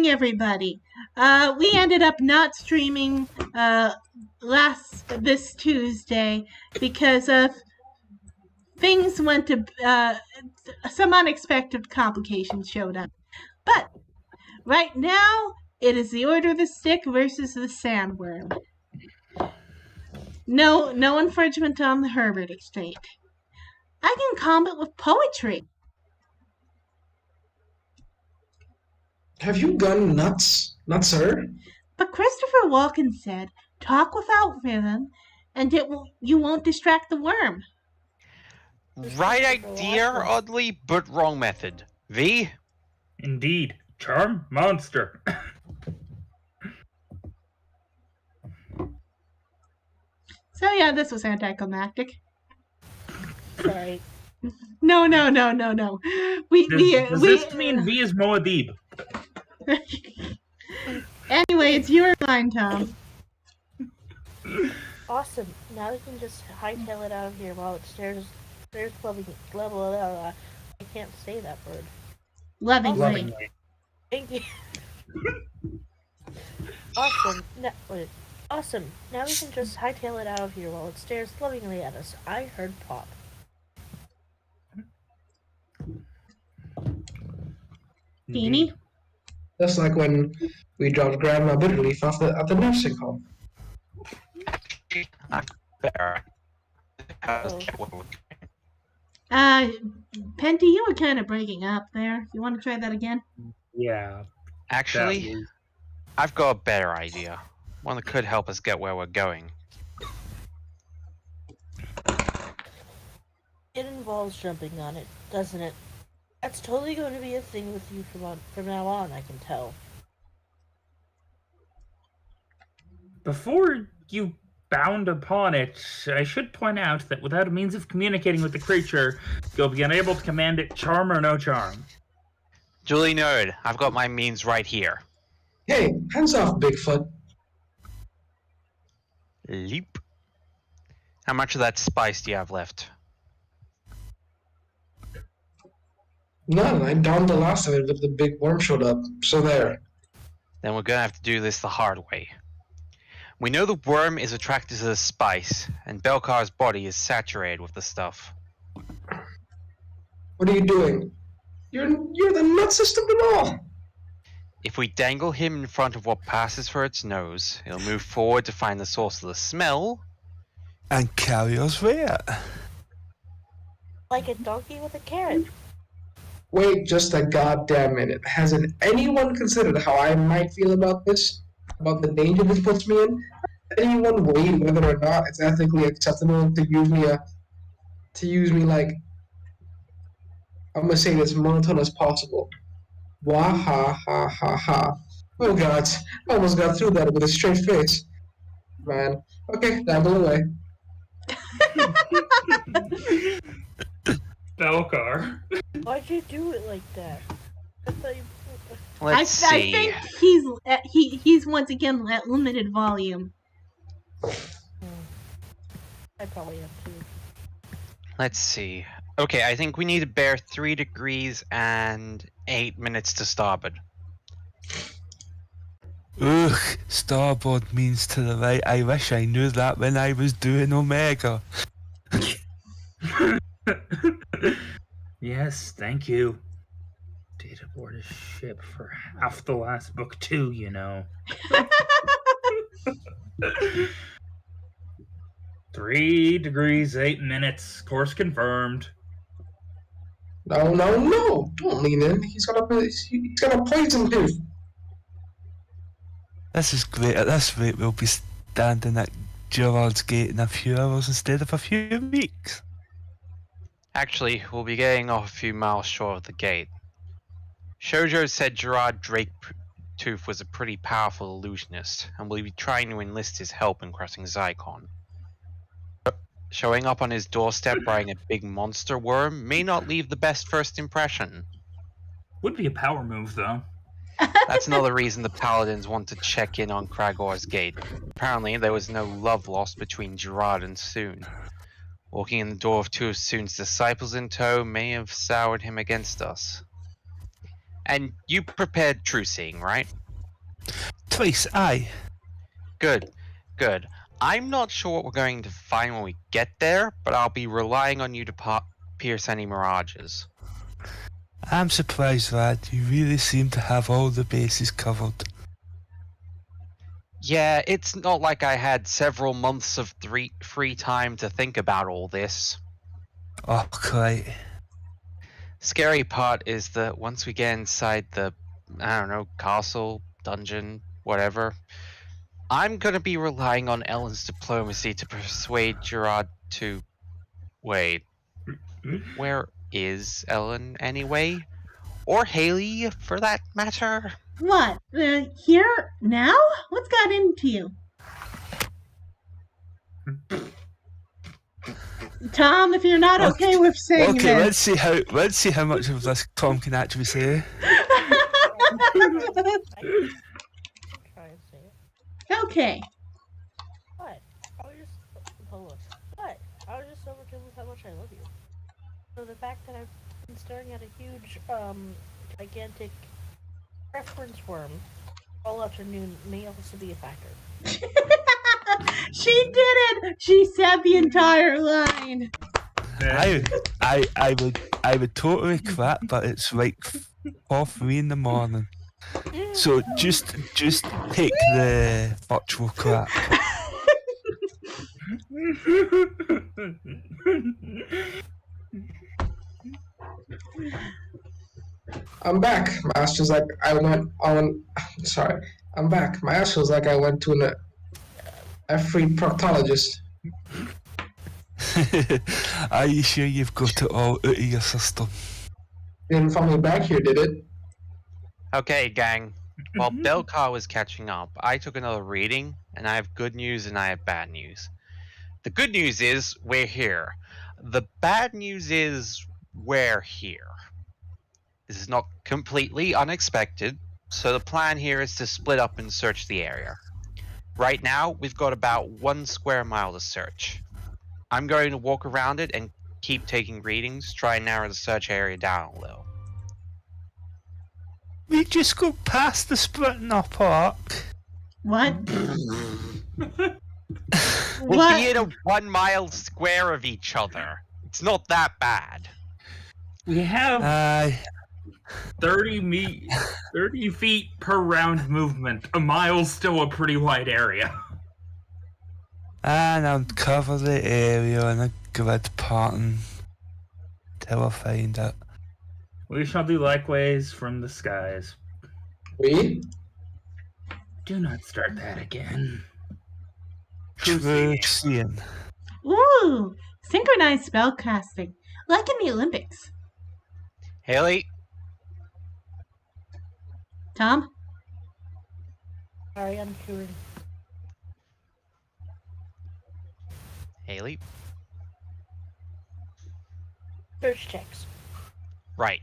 morning, everybody. We ended up not streaming this Tuesday because of things went to some unexpected complications showed up. But right now, it is the Order of the Stick versus the Sandworm. No infringement on the Herbert estate. I can combat with poetry. Have you gone nuts, sir? But Christopher Walken said, talk without rhythm, and you won't distract the worm. Right idea, oddly, but wrong method. V? Indeed. Charm monster. So yeah, this was anticlimactic. Sorry. No. Does this mean V is Moadib? Anyway, it's your line, Tom. Awesome. Now we can just hightail it out of here while it stares loving level. I can't say that word. Lovingly. Thank you. Awesome. Awesome. Now we can just hightail it out of here while it stares lovingly at us. I heard pop. Beanie? Just like when we dropped Grandma Bitterleaf off at the nursing home. Better. Penty, you were kind of breaking up there. You want to try that again? Yeah. Actually, I've got a better idea. One that could help us get where we're going. It involves jumping on it, doesn't it? That's totally going to be a thing with you from now on, I can tell. Before you bound upon it, I should point out that without a means of communicating with the creature, you'll be unable to command it charm or no charm. Julie Nerd, I've got my means right here. Hey, hands off, Bigfoot. Leap. How much of that spice do you have left? None. I downed the last of it if the big worm showed up. So there. Then we're gonna have to do this the hard way. We know the worm is attracted to the spice, and Belkar's body is saturated with the stuff. What are you doing? You're the nutsest of them all. If we dangle him in front of what passes for its nose, it'll move forward to find the source of the smell. And carry us there. Like a donkey with a carrot. Wait just a goddamn minute. Hasn't anyone considered how I might feel about this? About the danger this puts me in? Anyone weighed whether or not it's ethically acceptable to use me like, I'm gonna say this monotone as possible. Wah ha ha ha ha. Oh god, I almost got through that with a straight face. Man. Okay, dabble away. Belkar. Why'd you do it like that? I thought you... Let's see. I think he's once again at limited volume. I probably have to. Let's see. Okay, I think we need to bear 3 degrees and 8 minutes to starboard. Ugh, starboard means to the right. I wish I knew that when I was doing Omega. Yes, thank you. Stayed aboard a ship for half the last book too, you know. 3 degrees, 8 minutes. Course confirmed. No, don't lean in. He's got a poison tooth. This is great. At this rate, we'll be standing at Gerard's gate in a few hours instead of a few weeks. Actually, we'll be getting off a few miles short of the gate. Shoujo said Gerard Draketooth was a pretty powerful illusionist, and we'll be trying to enlist his help in crossing Zycon. Showing up on his doorstep riding a big monster worm may not leave the best first impression. Would be a power move, though. That's another reason the Paladins want to check in on Kragor's gate. Apparently, there was no love lost between Gerard and Soon. Walking in the door of 2 of Soon's disciples in tow may have soured him against us. And you prepared true seeing, right? Twice, aye. Good, good. I'm not sure what we're going to find when we get there, but I'll be relying on you to pierce any mirages. I'm surprised, lad. You really seem to have all the bases covered. Yeah, it's not like I had several months of free time to think about all this. Oh, quite. Scary part is that once we get inside the, I don't know, castle, dungeon, whatever, I'm gonna be relying on Ellen's diplomacy to persuade Gerard to... Wait. Where is Ellen, anyway? Or Haley, for that matter? What? Here? Now? What's got into you? Tom, if you're not okay with saying Okay, this. let's see how much of this Tom can actually say. Try and say it. Okay. What? I was just hold on. What? I was just overcome with how much I love you. So the fact that I've been staring at a huge, gigantic reference worm all afternoon may also be a factor. She did it! She said the entire line. I would totally crap, but it's like 4:30 in the morning. So just take the virtual crap. I'm back. My ass feels like I went on. Sorry, I'm back. My ass feels like I went to a free proctologist. Are you sure you've got it all out of your system? Didn't find me back here, did it? Okay, gang. While Belcar was catching up, I took another reading, and I have good news and I have bad news. The good news is we're here. The bad news is we're here. This is not completely unexpected, so the plan here is to split up and search the area. Right now, we've got about 1 square mile to search. I'm going to walk around it and keep taking readings, try and narrow the search area down a little. We just go past the splitting up arc. What? We'll be in a 1 mile square of each other. It's not that bad. We have Aye. 30 feet per round movement. A mile's still a pretty wide area. And I'll cover the area in a grid pattern till I find it. We shall do likewise from the skies. We? Do not start that again. True seeing. Ooh, synchronized spellcasting, like in the Olympics. Haley? Tom? Sorry, I'm curing. Haley? Search checks. Right.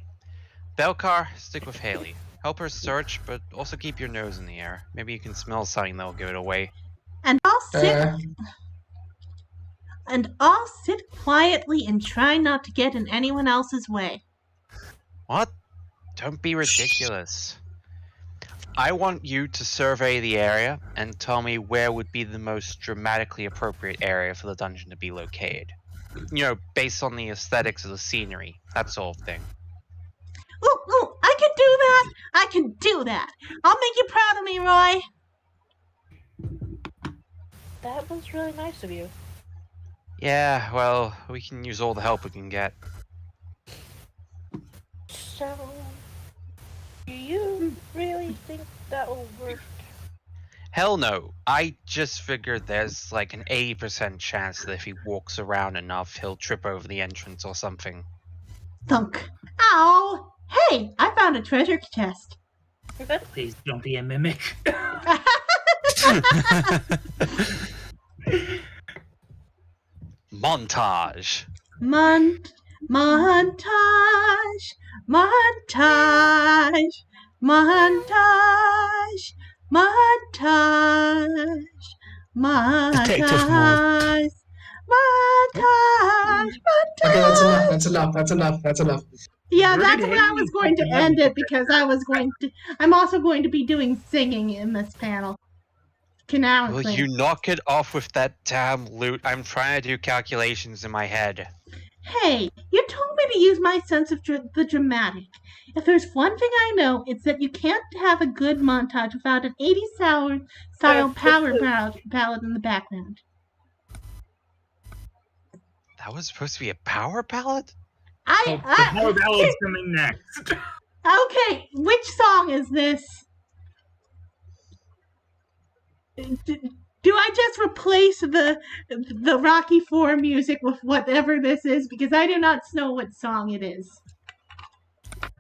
Belcar, stick with Haley. Help her search, but also keep your nose in the air. Maybe you can smell something that'll give it away. And I'll sit quietly and try not to get in anyone else's way. What? Don't be ridiculous. I want you to survey the area and tell me where would be the most dramatically appropriate area for the dungeon to be located. You know, based on the aesthetics of the scenery, that sort of thing. Ooh, I can do that! I can do that! I'll make you proud of me, Roy! That was really nice of you. Yeah, well, we can use all the help we can get. So, do you really think that will work? Hell no. I just figured there's like an 80% chance that if he walks around enough, he'll trip over the entrance or something. Thunk. Ow! Hey, I found a treasure chest. Please don't be a mimic. Montage. Montage, montage, montage, montage, montage, Detective mode. montage, montage. Okay, that's enough. Yeah, Where that's did where I Haley was going to fucking end know? it because I'm also going to be doing singing in this panel. Will Canonically. you knock it off with that damn loot? I'm trying to do calculations in my head. Hey, you told me to use my sense of the dramatic. If there's one thing I know, it's that you can't have a good montage without an 80s style power ballad in the background. That was supposed to be a power ballad? Oh, the power ballad's coming next. Okay, which song is this? Do I just replace the Rocky IV music with whatever this is? Because I do not know what song it is.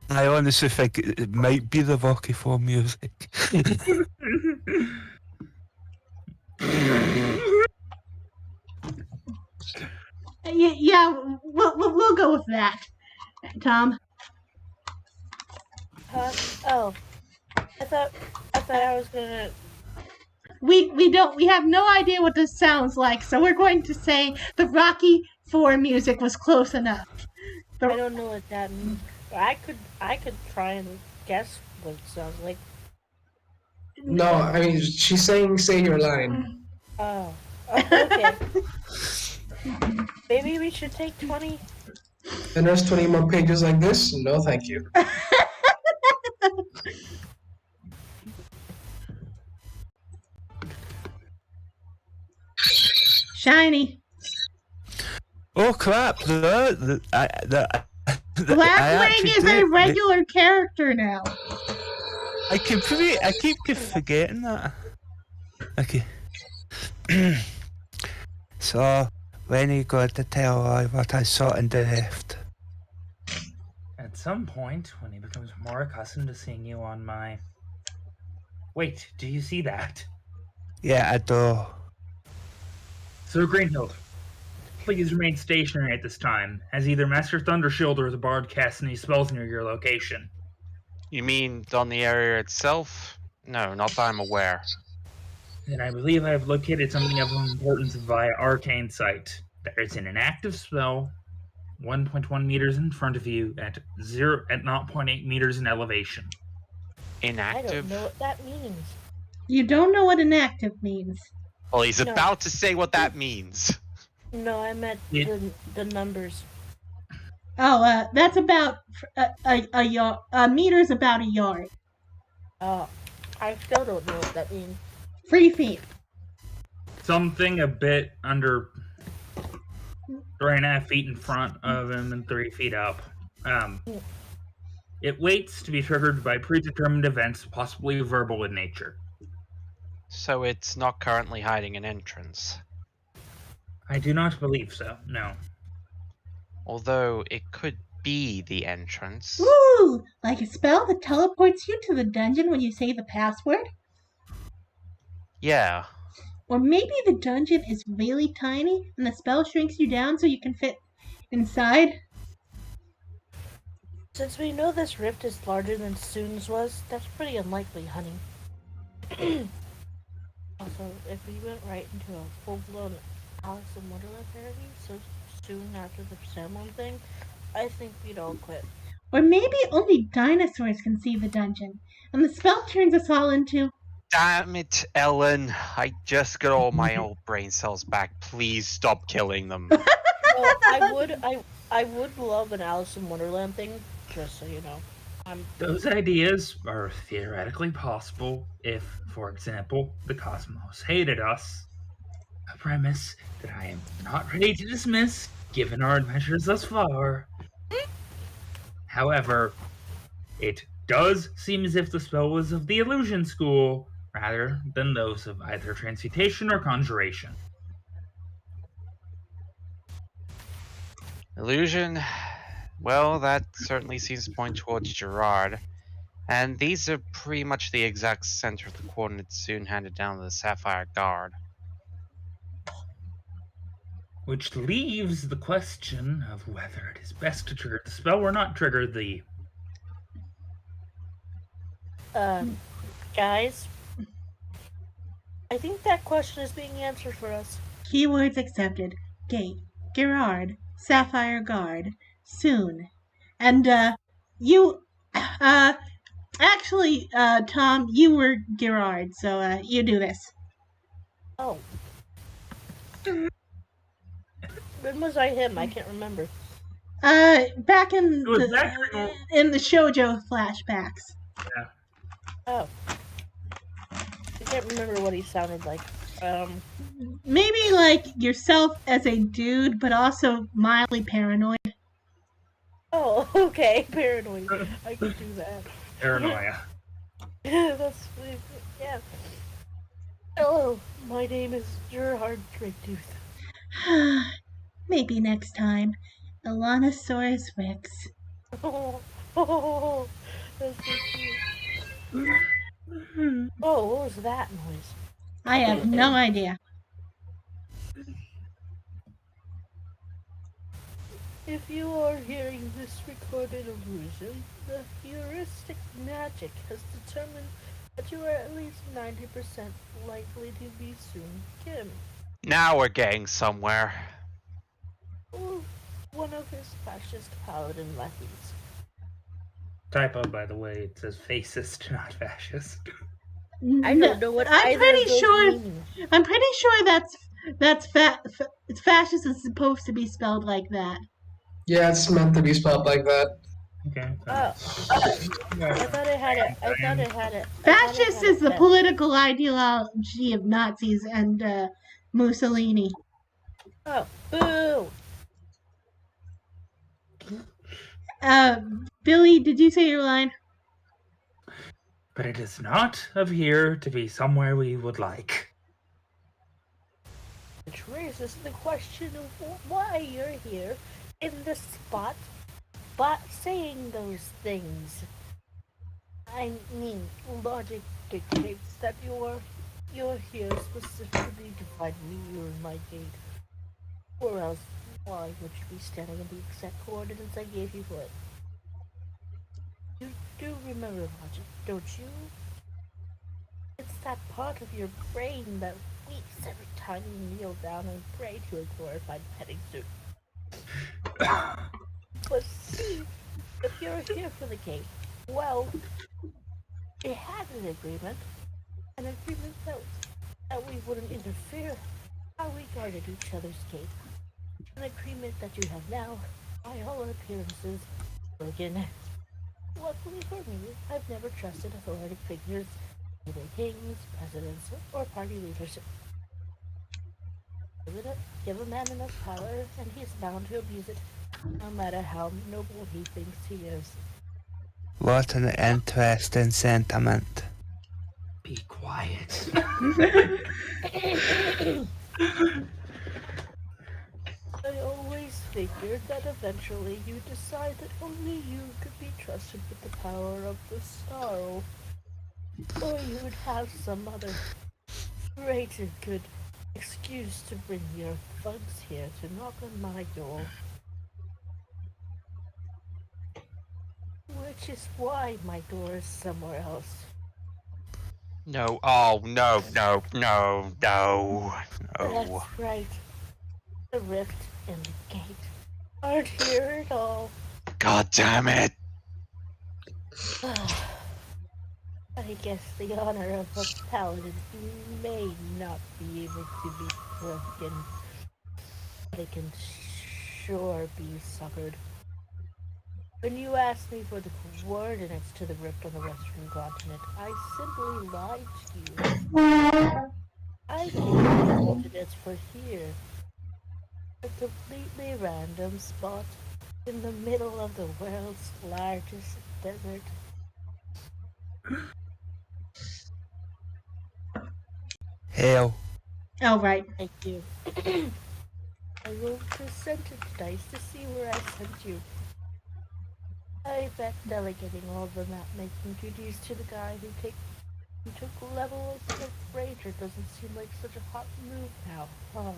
I honestly think it might be the Rocky IV music. Yeah, we'll go with that, Tom. Oh, I thought I was gonna. We have no idea what this sounds like, so we're going to say the Rocky IV music was close enough. I don't know what that means. I could try and guess what it sounds like. No, I mean she's saying say your line. Oh, okay. Maybe we should take 20. And there's 20 more pages like this? No, thank you. Shiny. Oh crap! Blackwing is a regular character now. I keep forgetting that. Okay. So, when are you going to tell I what I saw in the left? At some point, when he becomes more accustomed to seeing you on my... Wait, do you see that? Yeah, I do. Sir Greenhild, please remain stationary at this time, as either Master Thundershield or the Bard casts any spells near your location. You mean on the area itself? No, not that I'm aware. Then I believe I have located something of importance via Arcane Sight. There is an inactive spell, 1.1 meters in front of you at 0.8 meters in elevation. Inactive? I don't know what that means. You don't know what inactive means. Well, he's No. about to say what that means. No, I meant the numbers. Oh, that's about a yard. A meter's about a yard. Oh, I still don't know what that means. 3 feet. Something a bit under 3.5 feet in front of him and 3 feet up. It waits to be triggered by predetermined events, possibly verbal in nature. So it's not currently hiding an entrance. I do not believe so, no. Although it could be the entrance. Ooh, like a spell that teleports you to the dungeon when you say the password? Yeah. Or maybe the dungeon is really tiny and the spell shrinks you down so you can fit inside? Since we know this rift is larger than Soon's was, that's pretty unlikely, honey. Also, if we went right into a full-blown Alice in Wonderland parody so soon after the Salmon thing, I think we'd all quit. Or maybe only dinosaurs can see the dungeon, and the spell turns us all into... Damn it, Ellen. I just got all my old brain cells back. Please stop killing them. Well, I would love an Alice in Wonderland thing, just so you know. Those ideas are theoretically possible if, for example, the cosmos hated us. A premise that I am not ready to dismiss, given our adventures thus far. However, it does seem as if the spell was of the illusion school, rather than those of either transmutation or conjuration. Illusion? Well, that certainly seems to point towards Gerard. And these are pretty much the exact center of the coordinates soon handed down to the Sapphire Guard. Which leaves the question of whether it is best to trigger the spell or not trigger the... Guys, I think that question is being answered for us. Keywords accepted. Gate, Gerard, Sapphire Guard, soon. And, You, actually, Tom, you were Gerard, so you do this. Oh. When was I him? I can't remember. Back It was back in the shoujo flashbacks. Oh. I can't remember what he sounded like. Maybe like yourself as a dude, but also mildly paranoid. Oh, okay. Paranoid. I can do that. paranoia. That's yeah. Hello, my name is Gerhard Drakettooth. Maybe next time. Alanosaurus Rex. Oh, that's so cute. Oh, what was that noise? I have no idea. If you are hearing this recorded illusion, the heuristic magic has determined that you are at least 90% likely to be soon Kim, Now we're getting somewhere. or one of his fascist paladin lackeys. Typo, by the way. It says fascist, not fascist. I don't know what I'm either pretty of those sure. mean. I'm pretty sure that's fascist is supposed to be spelled like that. Yeah, it's meant to be spelled like that. Okay. Oh, I thought it had it. I thought it had it. Fascist is the political ideology of Nazis and Mussolini. Oh, boo! Billy, did you say your line? But it is not of here to be somewhere we would like. Which raises the question of why you're here in this spot, but saying those things. I mean, logic dictates that you're here specifically to find me in my gate. Or else, why would you be standing in the exact coordinates I gave you for it? You do remember logic, don't you? It's that part of your brain that weeps every time you kneel down and pray to a glorified petting zoo. But see, if you're here for the gate, well, we had an agreement that we wouldn't interfere how we guarded each other's gate. An agreement that you have now, by all appearances, broken. Luckily for me, I've never trusted authority figures, either kings, presidents, or party leaders. Give a man enough power, and he's bound to abuse it, no matter how noble he thinks he is. What an interesting sentiment. Be quiet. I always figured that eventually you'd decide that only you could be trusted with the power of the sorrow, or you would have some other great and good excuse to bring your thugs here to knock on my door. Which is why my door is somewhere else. No, oh, no, no, no, no, no. That's right. The rift and the gate aren't here at all. God damn it! I guess the honor of a paladin may not be able to be broken, but it can sure be suckered. When you asked me for the coordinates to the rift on the western continent, I simply lied to you. I gave you the coordinates for here, a completely random spot in the middle of the world's largest desert. Hell. Oh, right. Thank you. I rolled percentage dice to see where I sent you. I bet delegating all the map-making duties to the guy who took level of Ranger doesn't seem like such a hot move now, huh?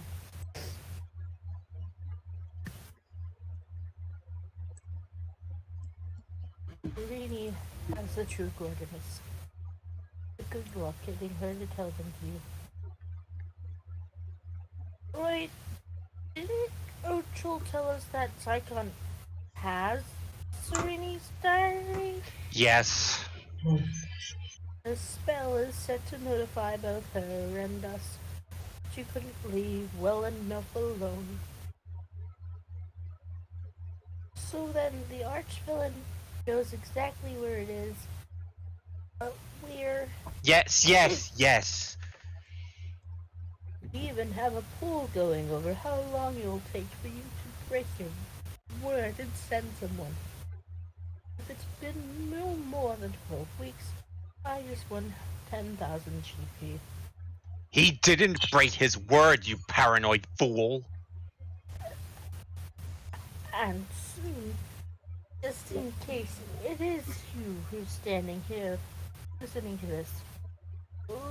Irini has the true coordinates. Good luck getting her to tell them to you. Wait, didn't Ochul tell us that Zycon has Sereni's diary? Yes. The spell is set to notify both her and us. She couldn't leave well enough alone. So then the arch-villain knows exactly where it is. We're... Yes. We even have a poll going over how long it'll take for you to break your word and send someone. If it's been no more than 12 weeks, I just won 10,000 GP. He didn't break his word, you paranoid fool. And soon, just in case it is you who's standing here listening to this,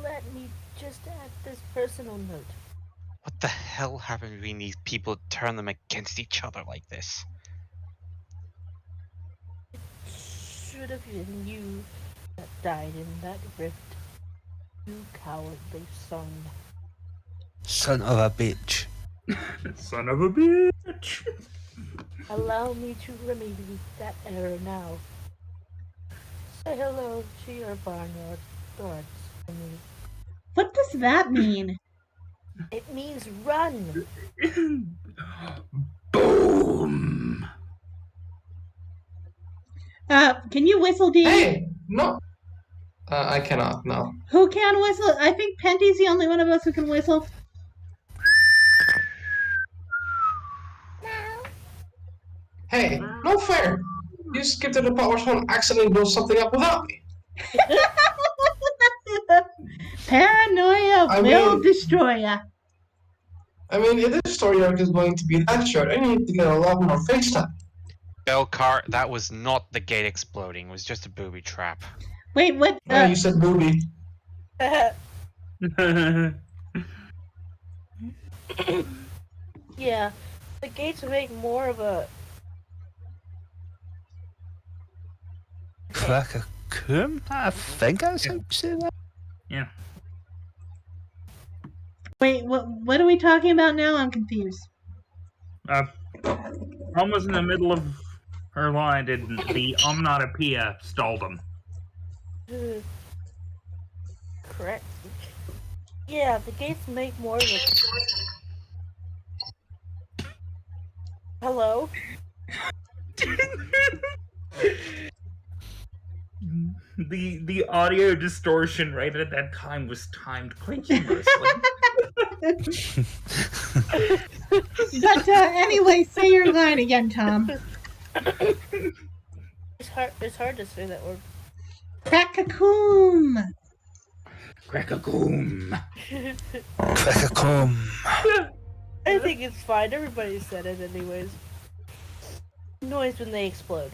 let me just add this personal note. What the hell happened between these people to turn them against each other like this? Should have been you that died in that rift. You cowardly son. Son of a bitch. Son of a bitch. Allow me to remedy that error now. Say hello to your barnyard guards for me. What does that mean? It means run! Boom! Can you whistle, Dean? Hey, no. I cannot, no. Who can whistle? I think Penty's the only one of us who can whistle. Hey, no fair. You skipped to the part where someone accidentally blows something up without me. Paranoia I will mean- destroy ya. I mean, if this story arc is going to be that short, I need to get a lot more face time. Belcar, that was not the gate exploding. It was just a booby trap. Wait, what? Yeah, you said booby. Yeah, the gates make more of a... Crack a coom? I think that's how you say that. Yeah. Wait, what are we talking about now? I'm confused. Almost in the middle of her line, and the onomatopoeia stalled him. Correct. Yeah, the gates make more of a... Hello? The audio distortion right at that time was timed quite humorously. But anyway, say your line again, Tom. It's hard to say that word. Crack-a-coom. Crack-a-coom. Crack a coom. I think it's fine. Everybody said it anyways. Noise when they explode.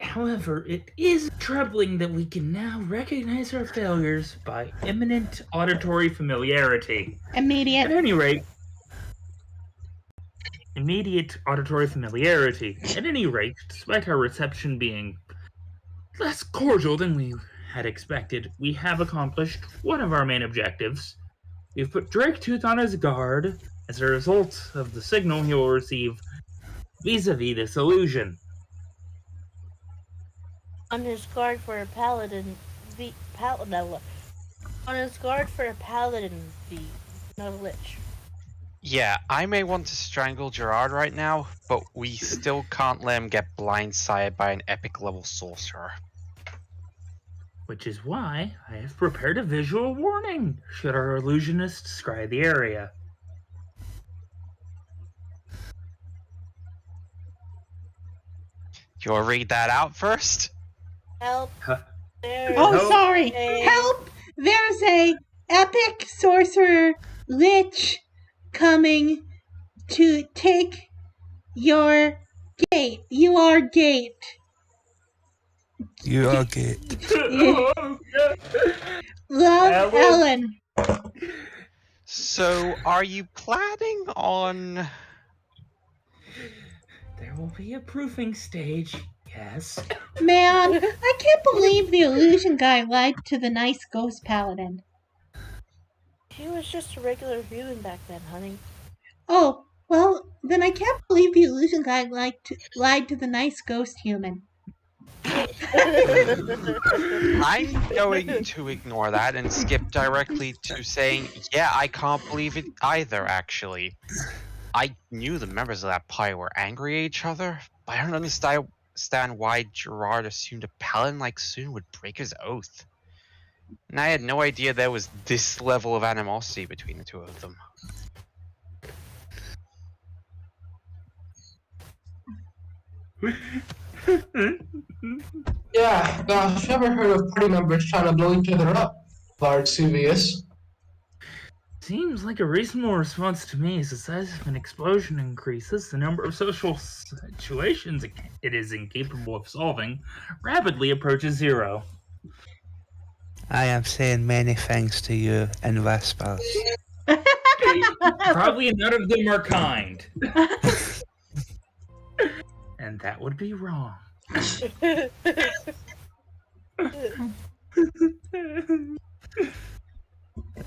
However, it is troubling that we can now recognize our failures by imminent auditory familiarity. At Immediate. any rate, immediate auditory familiarity. At any rate, despite our reception being less cordial than we had expected, we have accomplished one of our main objectives. We've put Drake Tooth on his guard. As a result of the signal he will receive vis-a-vis this illusion. On his guard for a paladin, on his guard for a paladin, not a lich. Yeah, I may want to strangle Gerard right now, but we still can't let him get blindsided by an epic level sorcerer. Which is why I have prepared a visual warning should our illusionist scry the area. You want to read that out first? Help! Huh. There Oh, is Help. sorry. a- Help! There's a epic sorcerer lich coming to take your gate. You are gate. You are gay. Love, Ellen. So, are you planning on... There will be a proofing stage, yes. Man, I can't believe the illusion guy lied to the nice ghost paladin. He was just a regular human back then, honey. Oh, Well, then I can't believe the illusion guy lied to the nice ghost human. I'm going to ignore that and skip directly to saying, yeah, I can't believe it either, actually. I knew the members of that party were angry at each other, but I don't understand why Gerard assumed a paladin like Soon would break his oath. And I had no idea there was this level of animosity between the two of them. Yeah, gosh, never heard of party members trying to blow each other up. Large Suvius. Seems like a reasonable response to me. As the size of an explosion increases, the number of social situations it is incapable of solving rapidly approaches zero. I am saying many things to you in whispers. Probably none of them are kind. And that would be wrong.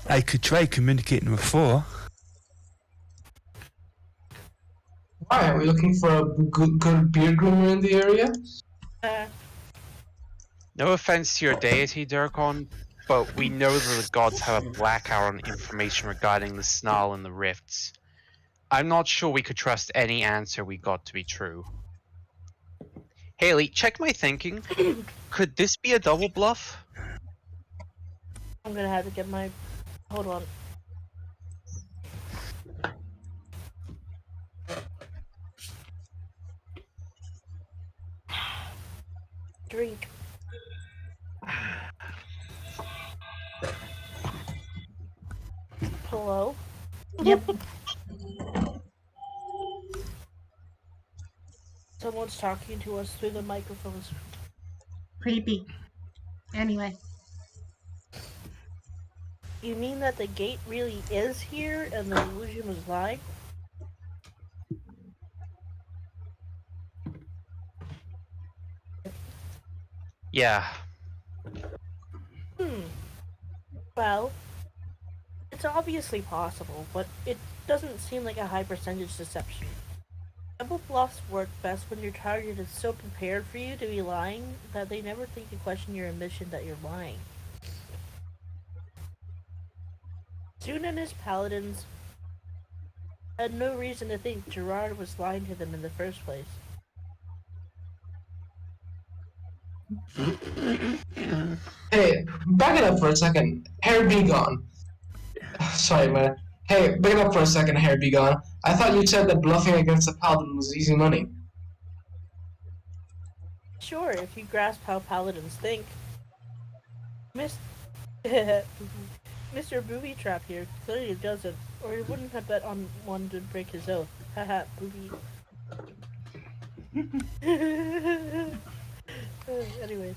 I could try communicating with Thor. Why, are we looking for a good beer groomer in the area? No offense to your deity, Durkon, but we know that the gods have a blackout on information regarding the snarl and the rifts. I'm not sure we could trust any answer we got to be true. Haley, check my thinking. Could this be a double bluff? I'm gonna have to get my... Hold on. Drink. Hello? Yep. Someone's talking to us through the microphones. Creepy. Anyway. You mean that the gate really is here and the illusion was lying? Yeah. Well, it's obviously possible, but it doesn't seem like a high percentage deception. Double bluffs work best when your target is so prepared for you to be lying that they never think to question your admission that you're lying. June and his paladins had no reason to think Gerard was lying to them in the first place. Hey, back it up for a second. Hair be gone. Sorry, man. Hey, back it up for a second, Hair be gone. I thought you said that bluffing against a paladin was easy money. Sure, if you grasp how paladins think. Mr. Booby Trap here clearly doesn't, or he wouldn't have bet on one to break his oath. Haha, Booby. Anyways.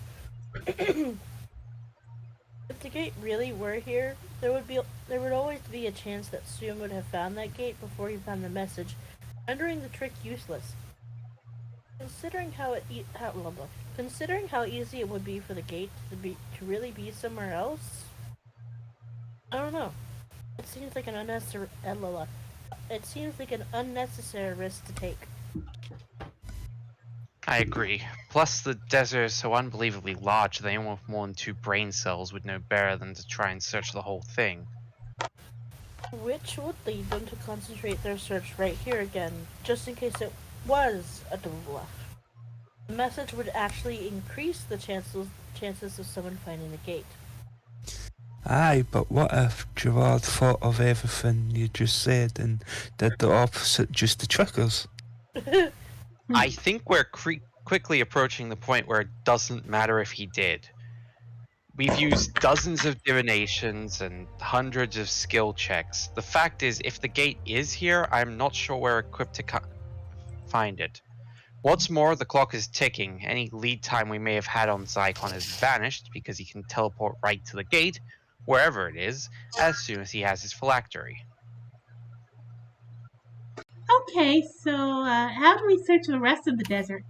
If the gate really were here, there would always be a chance that Soon would have found that gate before he found the message, rendering the trick useless. Considering how easy it would be for the gate to really be somewhere else, I don't know. It seems like an unnecessary risk to take. I agree. Plus, the desert is so unbelievably large that anyone with more than 2 brain cells would know better than to try and search the whole thing. Which would lead them to concentrate their search right here again, just in case it was a double bluff. The message would actually increase the chances of someone finding the gate. Aye, but what if Gerard thought of everything you just said and did the opposite just to trick us? I think we're quickly approaching the point where it doesn't matter if he did. We've used dozens of divinations and hundreds of skill checks. The fact is, if the gate is here, I'm not sure we're equipped to find it. What's more, the clock is ticking. Any lead time we may have had on Zyklon has vanished because he can teleport right to the gate, wherever it is, as soon as he has his phylactery. Okay, so how do we search the rest of the desert?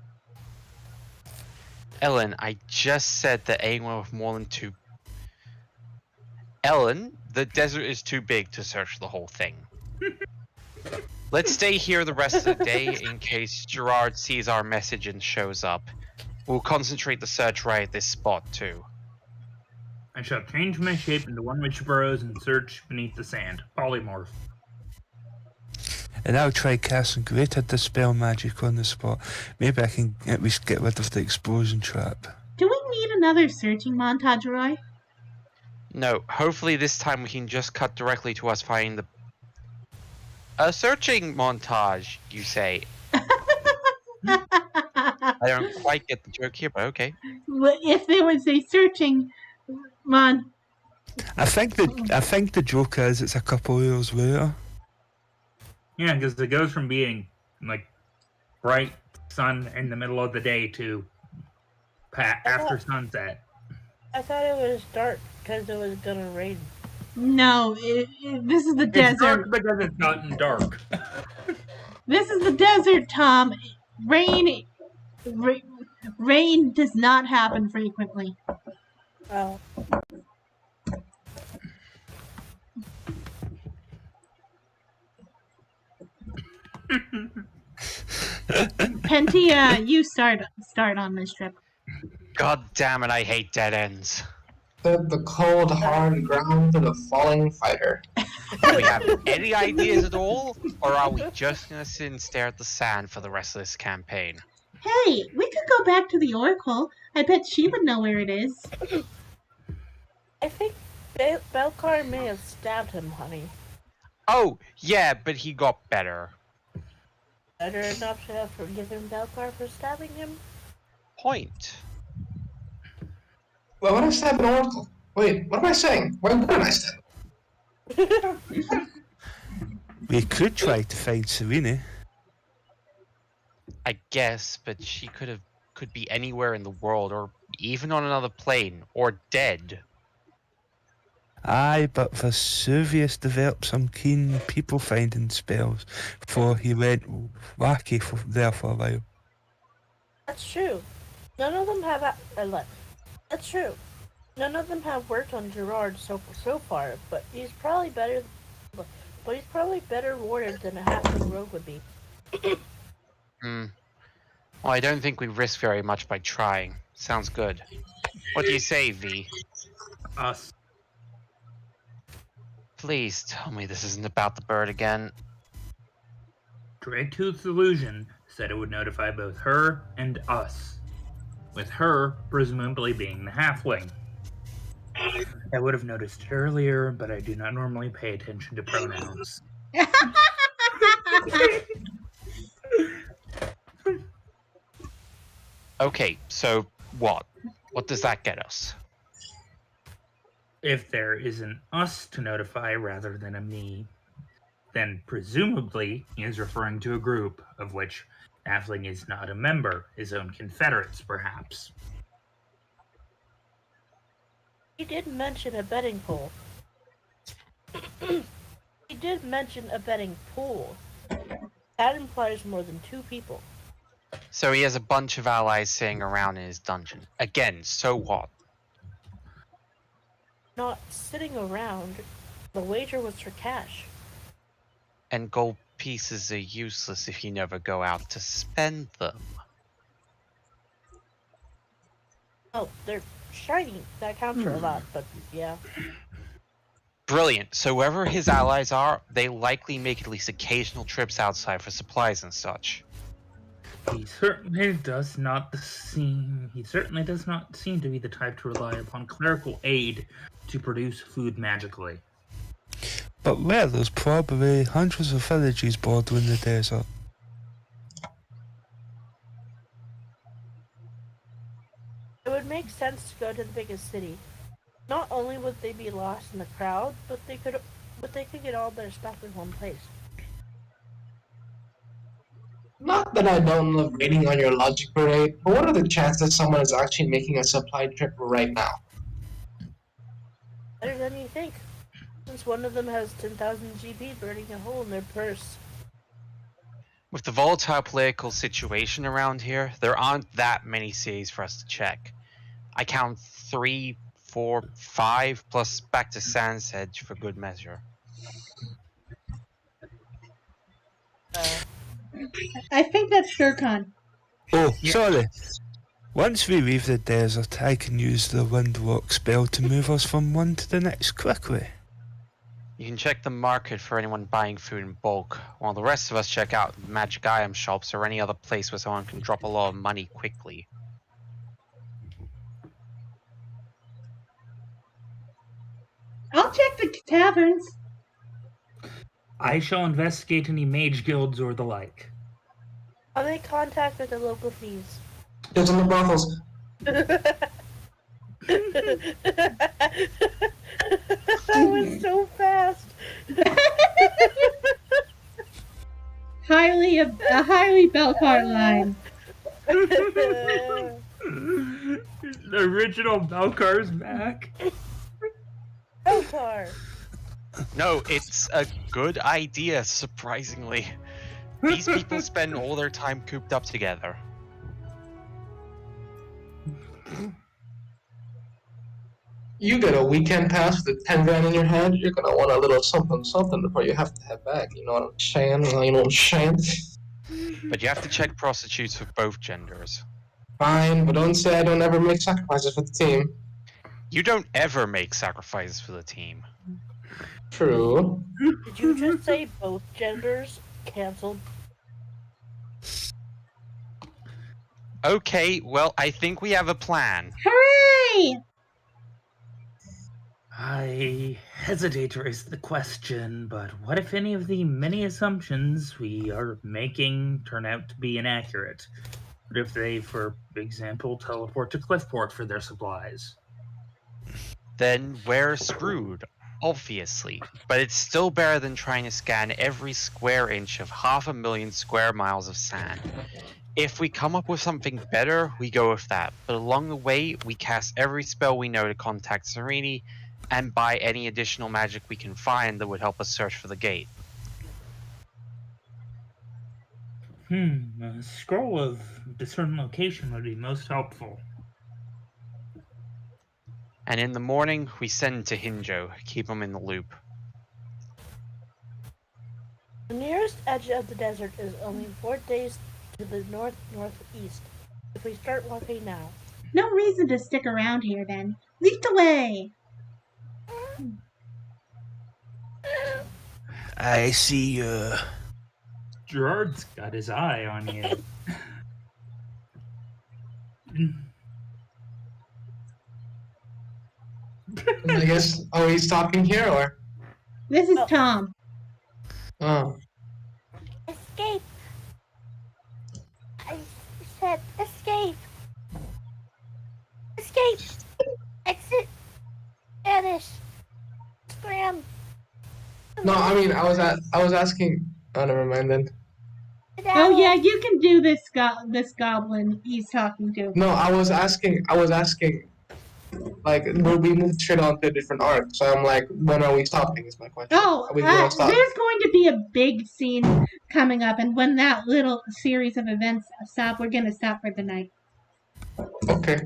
Ellen, I just said that anyone with more than 2... Ellen, the desert is too big to search the whole thing. Let's stay here the rest of the day in case Gerard sees our message and shows up. We'll concentrate the search right at this spot, too. I shall change my shape into one which burrows and search beneath the sand. Polymorph. And I'll try casting greater dispel magic on the spot. Maybe I can at least get rid of the explosion trap. Do we need another searching montage, Roy? No, hopefully this time we can just cut directly to us finding the... A searching montage, you say? I don't quite get the joke here, but okay. If there was a searching mon... I think the joke is it's a couple hours later. Yeah, because it goes from being like bright sun in the middle of the day to after sunset. I thought it was dark because it was gonna rain. No, this is the It's desert. dark because it's gotten dark. This is the desert, Tom. Rain does not happen frequently. Oh. Penty, you start on this trip. God damn it, I hate dead ends. The cold, hard ground for the falling fighter. Do we have any ideas at all? Or are we just gonna sit and stare at the sand for the rest of this campaign? Hey, we could go back to the Oracle. I bet she would know where it is. I think Belcar may have stabbed him, honey. Oh, yeah, but he got better. Better enough to have forgiven Belcar for stabbing him? Point. Well, what I stab an oracle? Wait, what am I saying? Why wouldn't I stab? We could try to find Serena. I guess, but she could be anywhere in the world, or even on another plane, or dead. Aye, but Vesuvius developed some keen people finding spells before he went wacky there for a while. That's true. None of them have That's true. None of them have worked on Gerard so far, but he's probably better. But he's probably better warded than a halfling rogue would be. Well, I don't think we risk very much by trying. Sounds good. What do you say, V? Us. Please tell me this isn't about the bird again. Dragtooth's illusion said it would notify both her and us, with her presumably being the halfling. I would have noticed it earlier, but I do not normally pay attention to pronouns. Okay, so what? What does that get us? If there is an us to notify rather than a me, then presumably he is referring to a group of which halfling is not a member, his own confederates perhaps. He did mention a betting pool. He did mention a betting pool. That implies more than 2 people. So he has a bunch of allies sitting around in his dungeon. Again, so what? Not sitting around. The wager was for cash. And gold pieces are useless if you never go out to spend them. Oh, they're shiny. That counts for a lot, but yeah. Brilliant. So wherever his allies are, they likely make at least occasional trips outside for supplies and such. He certainly does not seem to be the type to rely upon clerical aid to produce food magically. But where there's probably hundreds of villages bordering the desert. It would make sense to go to the biggest city. Not only would they be lost in the crowd, but they could get all their stuff in one place. Not that I don't love rating on your logic parade, but what are the chances someone is actually making a supply trip right now? Better than you think, since one of them has 10,000 GP burning a hole in their purse. With the volatile political situation around here, there aren't that many cities for us to check. I count 3, 4, 5, plus back to Sand's Edge for good measure. I think that's Durkon. Oh, Yeah. sorry. Once we leave the desert, I can use the Windwalk spell to move us from one to the next quickly. You can check the market for anyone buying food in bulk, while the rest of us check out magic item shops or any other place where someone can drop a lot of money quickly. I'll check the taverns. I shall investigate any mage guilds or the like. I'll make contact with the local thieves. Just on the brothels. That was so fast. A highly Belcar line. The original Belcar's back. Belcar. No, it's a good idea, surprisingly. These people spend all their time cooped up together. You get a weekend pass with 10 grand in your hand, you're gonna want a little something before you have to head back. You know what I'm saying? You know what I'm saying? But you have to check prostitutes for both genders. Fine, but don't say I don't ever make sacrifices for the team. You don't ever make sacrifices for the team. True. Did you just say both genders canceled? Okay, well, I think we have a plan. Hooray! I hesitate to raise the question, but what if any of the many assumptions we are making turn out to be inaccurate? What if they, for example, teleport to Cliffport for their supplies? Then we're screwed, obviously. But it's still better than trying to scan every square inch of 500,000 square miles of sand. If we come up with something better, we go with that. But along the way, we cast every spell we know to contact Serini, and buy any additional magic we can find that would help us search for the gate. A scroll of discern location would be most helpful. And in the morning, we send to Hinjo, keep him in the loop. The nearest edge of the desert is only 4 days to the northeast. If we start walking now. No reason to stick around here then. Lead the way. I see you. Gerard's got his eye on you. I guess, oh, he's talking here, or? This is Oh. Tom. Oh. Escape! I said escape! Escape! Exit! Vanish! Scram! No, I mean, I was asking, oh, never mind then. Oh yeah, you can do this goblin he's talking to. No, I was asking, like, will we move straight on to a different arc? So I'm like, when are we stopping is my question. Oh, Are we gonna stop? there's going to be a big scene coming up, and when that little series of events stop, we're going to stop for the night. Okay.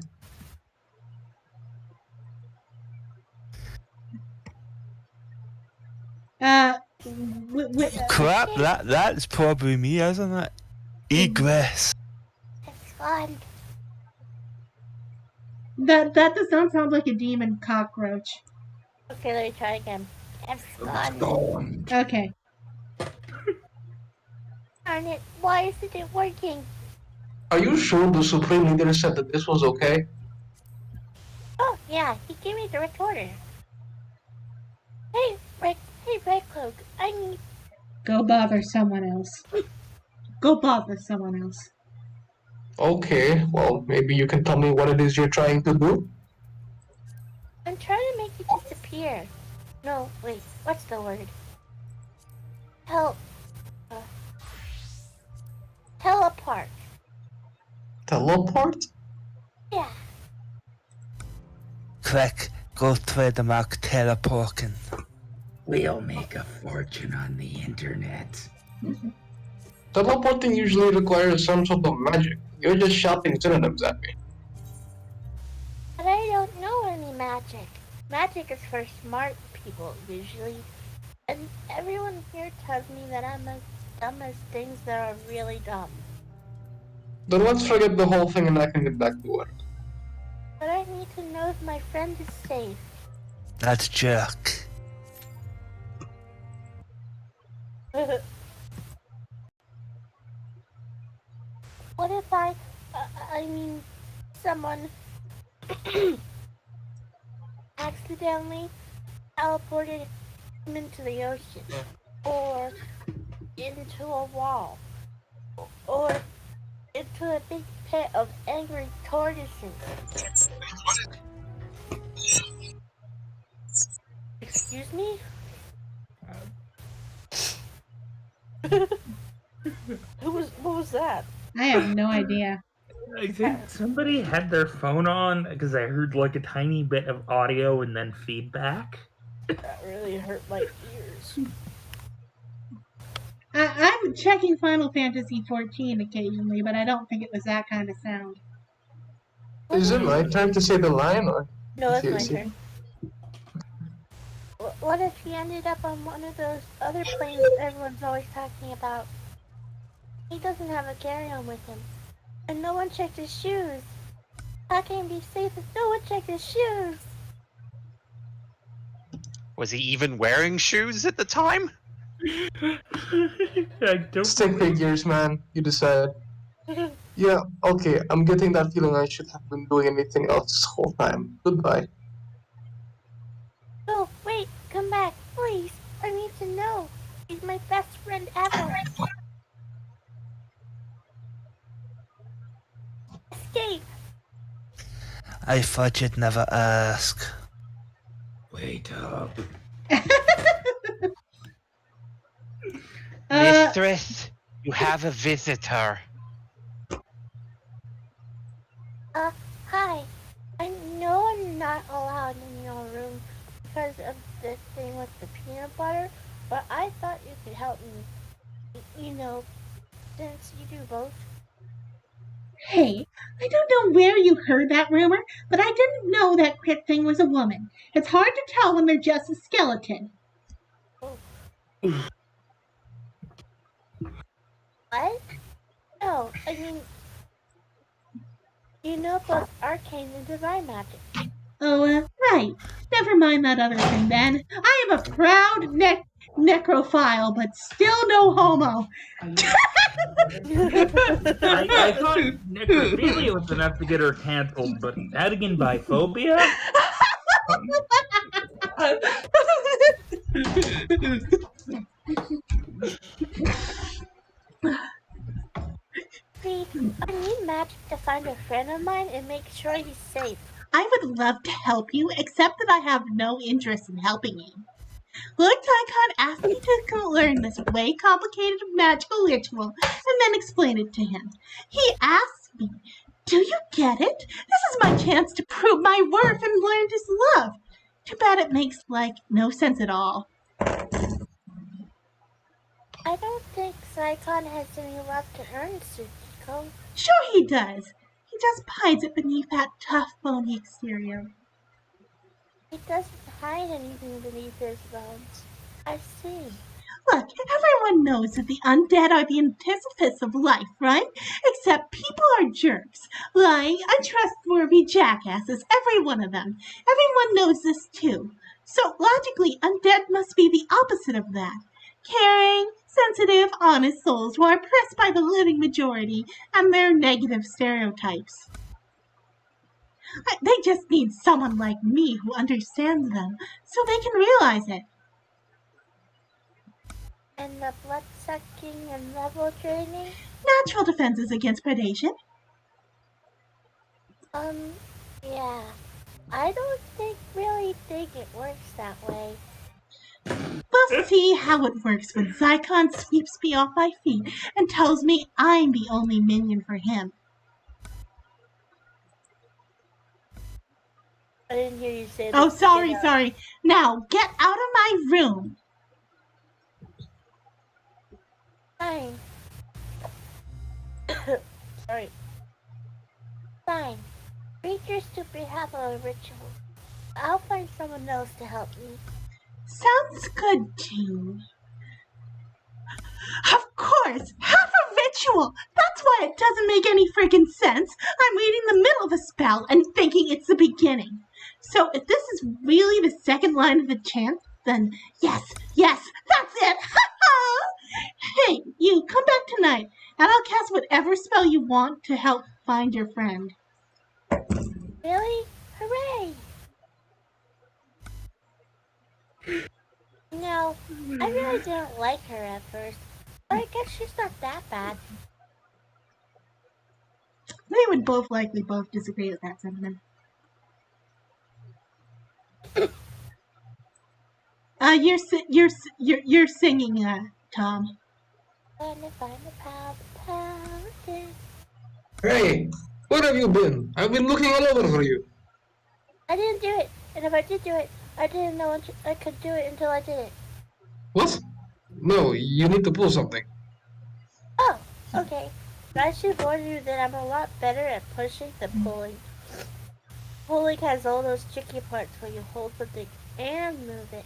Crap, that's probably me, isn't it? Egress. It's fun. That does not sound like a demon cockroach. Okay, let me try again. It's fun. Okay. Darn it, why isn't it working? Are you sure the Supreme Leader said that this was okay? Oh, yeah, he gave me the recorder. Hey, Red Cloak, I need... Go bother someone else. Go bother someone else. Okay, well, maybe you can tell me what it is you're trying to do? I'm trying to make it disappear. No, wait, what's the word? Teleport. Teleport? Yeah. Click, go trademark teleporting. We'll make a fortune on the internet. Teleporting usually requires some sort of magic. You're just shouting synonyms at me. But I don't know any magic. Magic is for smart people, usually. And everyone here tells me that I'm a dumbest things that are really dumb. Then let's forget the whole thing and I can get back to work. But I need to know if my friend is safe. That jerk. What if I mean, someone accidentally teleported him into the ocean, or into a wall, or into a big pit of angry tortoises? Excuse me? What was that? I have no idea. I think somebody had their phone on because I heard like a tiny bit of audio and then feedback. That really hurt my ears. I'm checking Final Fantasy 14 occasionally, but I don't think it was that kind of sound. Is it my turn to say the line or? No, it's my Seriously? turn. What if he ended up on one of those other planes everyone's always talking about? He doesn't have a carry-on with him, and no one checked his shoes. How can he be safe if no one checked his shoes? Was he even wearing shoes at the time? I don't. Stick figures, man. You decide. Yeah, okay. I'm getting that feeling I should have been doing anything else this whole time. Goodbye. Oh, wait, come back, please. I need to know. He's my best friend ever. Escape! I thought you'd never ask. Wait up. Mistress, you have a visitor. Hi. I know I'm not allowed in your room because of the thing with the peanut butter, but I thought you could help me. You know, since you do both. Hey, I don't know where you heard that rumor, but I didn't know that crit thing was a woman. It's hard to tell when they're just a skeleton. What? No, I mean, you know both arcane and divine magic. Oh, right. Never mind that other thing then. I am a proud necrophile, but still no homo. I thought necrophilia was enough to get her canceled, but adding in biphobia? See, I need magic to find a friend of mine and make sure he's safe. I would love to help you, except that I have no interest in helping you. Lord Tycon asked me to learn this way complicated magical ritual and then explain it to him. He asked me, "Do you get it? This is my chance to prove my worth and learn his love." Too bad it makes, no sense at all. I don't think Saikon has any love to earn, Tsukiko. Sure he does. He just hides it beneath that tough, bony exterior. He doesn't hide anything beneath his bones. I see. Look, everyone knows that the undead are the antithesis of life, right? Except people are jerks. Lying, untrustworthy jackasses, every one of them. Everyone knows this too. So logically, undead must be the opposite of that. Caring, sensitive, honest souls who are oppressed by the living majority and their negative stereotypes. They just need someone like me who understands them so they can realize it. And the blood sucking and level draining? Natural defenses against predation. Yeah. I don't really think it works that way. We'll see how it works when Zycon sweeps me off my feet and tells me I'm the only minion for him. I didn't hear you say that. Oh, sorry. Now, get out of my room. Fine. Sorry. Fine. Read your stupid Halo ritual. I'll find someone else to help me. Sounds good, too. Of course, half a ritual. That's why it doesn't make any freaking sense. I'm reading the middle of a spell and thinking it's the beginning. So if this is really the second line of the chant, then yes, that's it. Hey, you, come back tonight, and I'll cast whatever spell you want to help find your friend. Really? Hooray! No, I really didn't like her at first, but I guess she's not that bad. They would likely both disagree with that sentiment. You're singing, Tom. Gonna find the paladin. Hey, where have you been? I've been looking all over for you. I didn't do it, and if I did do it, I didn't know I could do it until I did it. What? No, you need to pull something. Oh, okay. But I should warn you that I'm a lot better at pushing than pulling. Pulling has all those tricky parts where you hold something and move it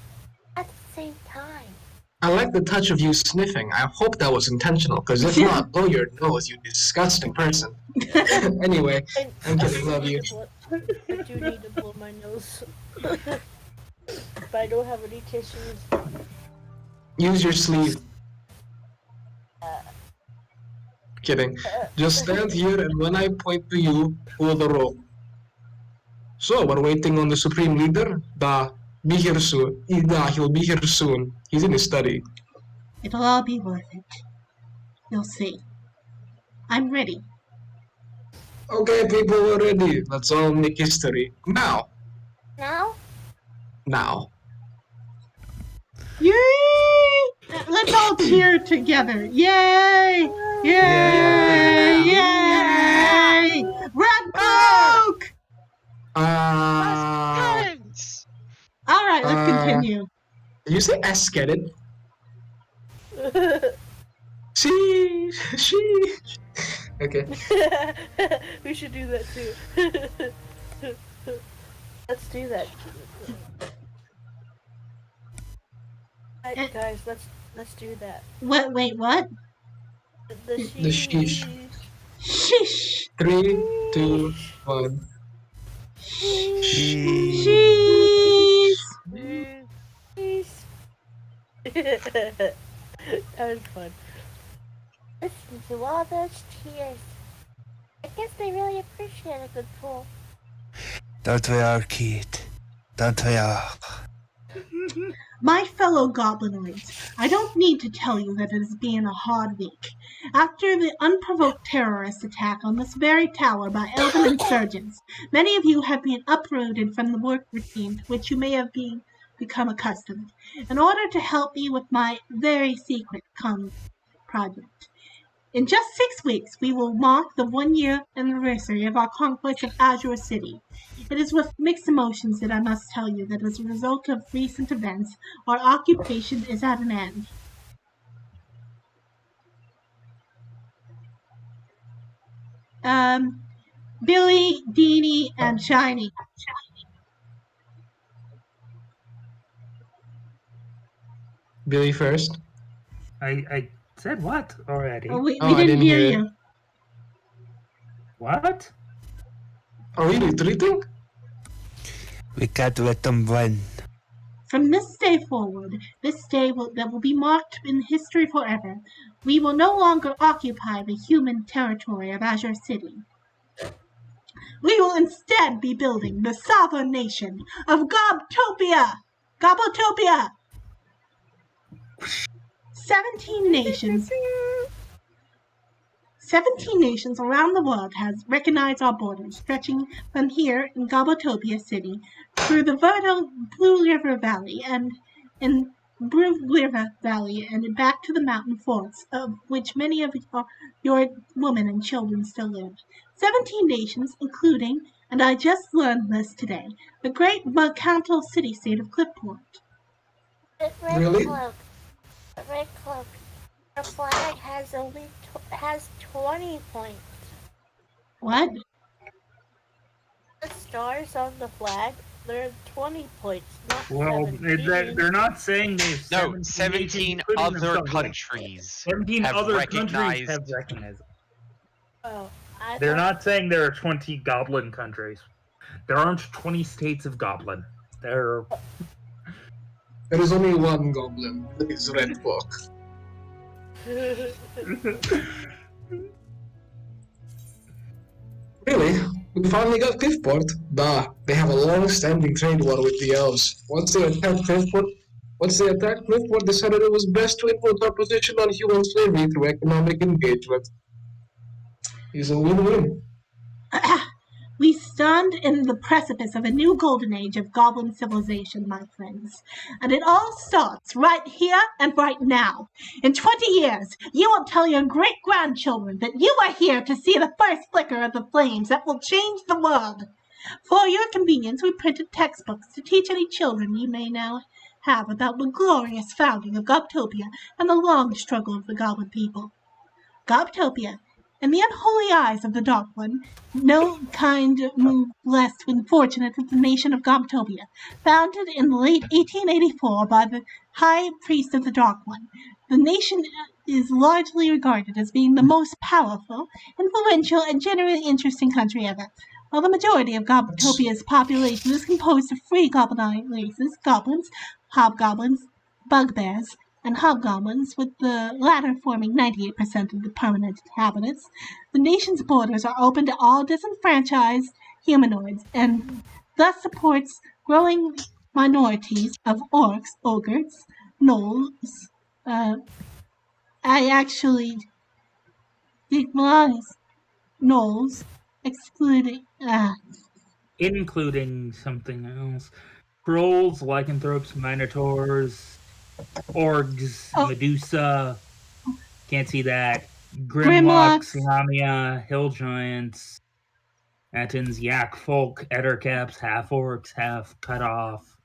at the same time. I like the touch of you sniffing. I hope that was intentional, because if not, blow your nose, you disgusting person. Anyway, I'm kidding, love you. I do need to blow my nose. But I don't have any tissues. Use your sleeve. Kidding. Just stand here, and when I point to you, pull the rope. So, we're waiting on the Supreme Leader? Be here soon. He'll be here soon. He's in his study. It'll all be worth it. You'll see. I'm ready. Okay, people, we're ready. Let's all make history. Now. Now? Now. Yay! Let's all cheer together. Yay! Yay! Yay! Red Cloak! Parents! All right, let's continue. Did you say escated? She. Okay. We should do that too. Let's do that. Alright, guys, let's do that. What? Wait, what? The sheesh. Shish! 3, 2, 1. Sheesh! That was fun. Listen to all those tears. I guess they really appreciate a good pull. Don't we all, Kate? Don't we all? My fellow goblinoids, I don't need to tell you that it has been a hard week. After the unprovoked terrorist attack on this very tower by elven insurgents, many of you have been uprooted from the work routine to which you may have become accustomed, in order to help me with my very secret project. In just 6 weeks, we will mark the 1-year anniversary of our conquest of Azure City. It is with mixed emotions that I must tell you that as a result of recent events, our occupation is at an end. Billy, Deanie, and Shiny. Billy first. I said what already? We I didn't hear it. you. What? Are we retreating? We can't let them win. From this day forward, this day that will be marked in history forever, we will no longer occupy the human territory of Azure City. We will instead be building the sovereign nation of Gobtopia! Gobotopia! 17 nations around the world has recognized our borders, stretching from here in Gobotopia City through the fertile Blue River Valley and back to the mountain forts, of which many of your women and children still live. 17 nations, including, and I just learned this today, the great mercantile city-state of Clipport. Really? Red Cloak. The flag has has 20 points. What? The stars on the flag They're 20 points, not Well, 17. they're not saying there's No, 17 17 nations, including other themselves. countries 17 have other recognized. countries have recognized. Oh, They're not saying there are 20 goblin countries. There aren't 20 states of goblin. There is only one goblin. His red book. Really? We finally got Cliffport? Bah, they have a long-standing trade war with the elves. Once they attacked Cliffport, decided it was best to influence our position on human slavery through economic engagement. It's a win-win. We stand in the precipice of a new golden age of goblin civilization, my friends. And it all starts right here and right now. In 20 years, you will tell your great-grandchildren that you are here to see the first flicker of the flames that will change the world. For your convenience, we printed textbooks to teach any children you may now have about the glorious founding of Gobtopia and the long struggle of the goblin people. Gobtopia, in the unholy eyes of the Dark One, no kind move less unfortunate than the nation of Gobtopia, founded in the late 1884 by the High Priest of the Dark One. The nation is largely regarded as being the most powerful, influential, and generally interesting country ever. While the majority of Gobtopia's population is composed of free goblin races, goblins, hobgoblins, bugbears, and hobgoblins, with the latter forming 98% of the permanent inhabitants, the nation's borders are open to all disenfranchised humanoids, and thus supports growing minorities of orcs, ogres, gnolls. I actually declines gnolls, excluding. including something else. Trolls, lycanthropes, minotaurs, orgs, Medusa. Can't see that. Grimlocks, Lamia, hill giants, Attons, yak folk, ettercaps, half orcs, half cut off.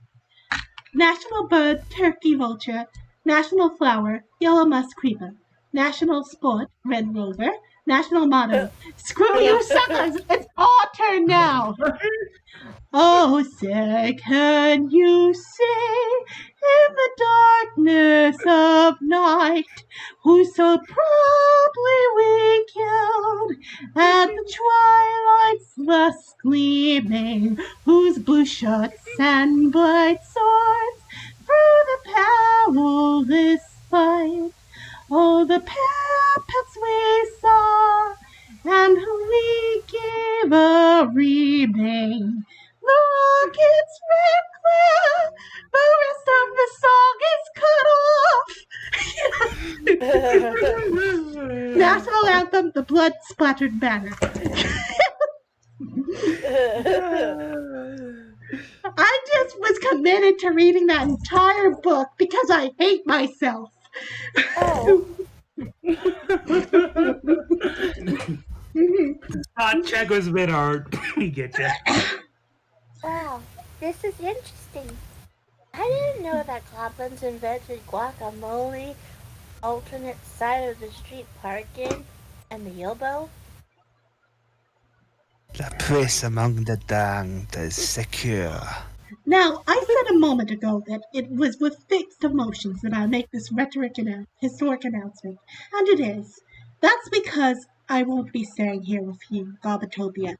National bird, turkey vulture. National flower, yellow musk creeper. National sport, red rover. National motto, screw you suckers, it's our turn now. Oh, say, can you see in the darkness of night who so proudly we killed at the twilight's last gleaming, whose blue shirts and bright swords through the perilous fight? Oh, the parapets we saw, and we gave a reading. The rockets red clear, the rest of the song is cut off. National anthem, the blood-splattered banner. I just was committed to reading that entire book because I hate myself. Oh. Spot check was a bit hard. We get you. Wow, this is interesting. I didn't know that goblins invented guacamole, alternate side of the street parking, and the elbow. The place among the damned is secure. Now, I said a moment ago that it was with fixed emotions that I make this historic announcement, and it is. That's because I won't be staying here with you, Gobatopia.